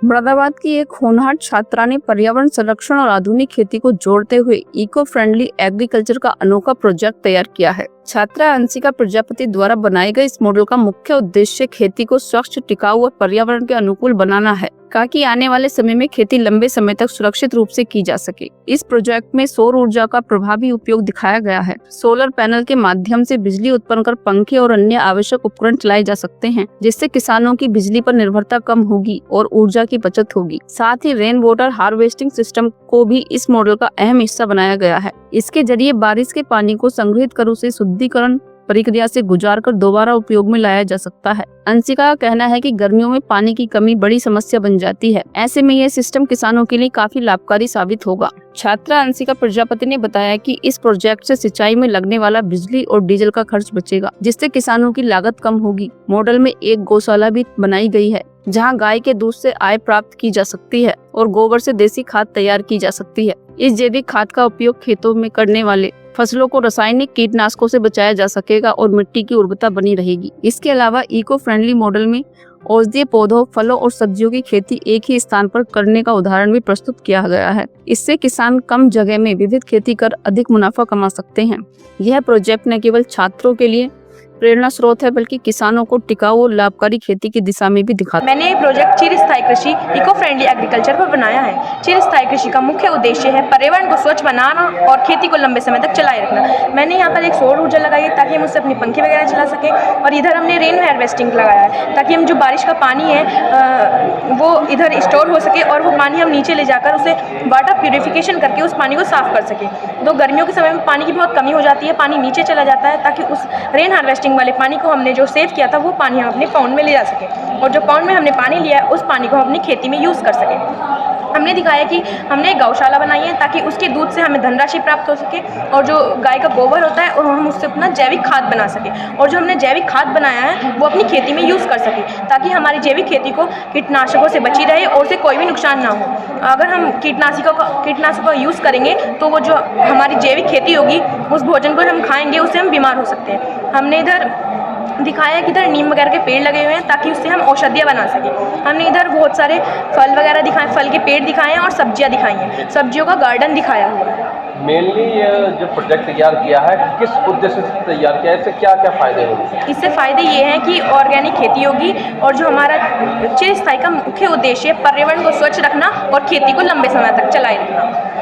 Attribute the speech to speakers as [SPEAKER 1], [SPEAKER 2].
[SPEAKER 1] मुरादाबाद की एक होनहार छात्रा ने पर्यावरण संरक्षण और आधुनिक खेती को जोड़ते हुए इको फ्रेंडली एग्रीकल्चर का अनोखा प्रोजेक्ट तैयार किया है। छात्रा अंशिका प्रजापति द्वारा बनाए गए इस मॉडल का मुख्य उद्देश्य खेती को स्वच्छ, टिकाऊ और पर्यावरण के अनुकूल बनाना है, ताकि आने वाले समय में खेती लंबे समय तक सुरक्षित रूप से की जा सके। इस प्रोजेक्ट में सौर ऊर्जा का प्रभावी उपयोग दिखाया गया है। सोलर पैनल के माध्यम से बिजली उत्पन्न कर पंखे और अन्य आवश्यक उपकरण चलाए जा सकते हैं, जिससे किसानों की बिजली पर निर्भरता कम होगी और ऊर्जा की बचत होगी। साथ ही रेन वाटर हार्वेस्टिंग सिस्टम को भी इस मॉडल का अहम हिस्सा बनाया गया है। इसके जरिए बारिश के पानी को संग्रहित कर उसे शुद्धिकरण प्रक्रिया से गुजारकर दोबारा उपयोग में लाया जा सकता है। अंशिका का कहना है कि गर्मियों में पानी की कमी बड़ी समस्या बन जाती है। ऐसे में यह सिस्टम किसानों के लिए काफी लाभकारी साबित होगा। छात्रा अंशिका प्रजापति ने बताया कि इस प्रोजेक्ट से सिंचाई में लगने वाला बिजली और डीजल का खर्च बचेगा, जिससे किसानों की लागत कम होगी। मॉडल में एक गौशाला भी बनाई गई है, जहां गाय के दूध से आय प्राप्त की जा सकती है और गोबर से देसी खाद तैयार की जा सकती है। इस जैविक खाद का उपयोग खेतों में करने वाले फसलों को रासायनिक कीटनाशकों से बचाया जा सकेगा और मिट्टी की उर्वरता बनी रहेगी। इसके अलावा इको फ्रेंडली मॉडल में औषधीय पौधों, फलों और सब्जियों की खेती एक ही स्थान पर करने का उदाहरण भी प्रस्तुत किया गया है। इससे किसान कम जगह में विविध खेती कर अधिक मुनाफा कमा सकते हैं। यह प्रोजेक्ट न केवल छात्रों के लिए प्रेरणा स्रोत है, बल्कि किसानों को टिकाऊ और लाभकारी खेती की दिशा में भी दिखाता है।
[SPEAKER 2] मैंने ये प्रोजेक्ट चिरस्थायी कृषि इको फ्रेंडली एग्रीकल्चर पर बनाया है। चिरस्थायी कृषि का मुख्य उद्देश्य है पर्यावरण को स्वच्छ बनाना और खेती को लंबे समय तक चलाए रखना। मैंने यहाँ पर एक सौर ऊर्जा लगाई है ताकि हम उससे अपने पंखे वगैरह चला सकें, और इधर हमने रेन हार्वेस्टिंग लगाया है ताकि हम जो बारिश का पानी है वो इधर स्टोर हो सके और वो पानी हम नीचे ले जाकर उसे वाटर प्यूरिफिकेशन करके उस पानी को साफ कर सकें। तो गर्मियों के समय में पानी की बहुत कमी हो जाती है, पानी नीचे चला जाता है, ताकि उस रेन हार्वेस्टिंग वाले पानी को हमने जो सेव किया था वो पानी हम अपने पाउंड में ले जा सके, और जो पाउंड में हमने पानी लिया है उस पानी को हम अपनी खेती में यूज़ कर सकें। हमने दिखाया कि हमने एक गौशाला बनाई है ताकि उसके दूध से हमें धनराशि प्राप्त हो सके, और जो गाय का गोबर होता है और हम उससे अपना जैविक खाद बना सके, और जो हमने जैविक खाद बनाया है वो अपनी खेती में यूज़ कर सके, ताकि हमारी जैविक खेती को कीटनाशकों से बची रहे और उसे कोई भी नुकसान ना हो। अगर हम कीटनाशकों का यूज़ करेंगे तो वो जो हमारी जैविक खेती होगी उस भोजन को हम खाएंगे उससे हम बीमार हो सकते हैं। हमने इधर दिखाया कि इधर नीम वगैरह के पेड़ लगे हुए हैं ताकि उससे हम औषधियाँ बना सकें। हमने इधर बहुत सारे फल वगैरह दिखाए, फल के पेड़ दिखाए हैं और सब्जियाँ दिखाई हैं, सब्जियों का गार्डन दिखाया हुआ है।
[SPEAKER 3] मेनली ये जो प्रोजेक्ट तैयार किया है किस उद्देश्य से तैयार किया है, इससे क्या क्या फायदे होंगे?
[SPEAKER 2] इससे फ़ायदे ये हैं कि ऑर्गेनिक खेती होगी, और जो हमारा चिरस्थायी का मुख्य उद्देश्य है पर्यावरण को स्वच्छ रखना और खेती को लंबे समय तक चलाए रखना।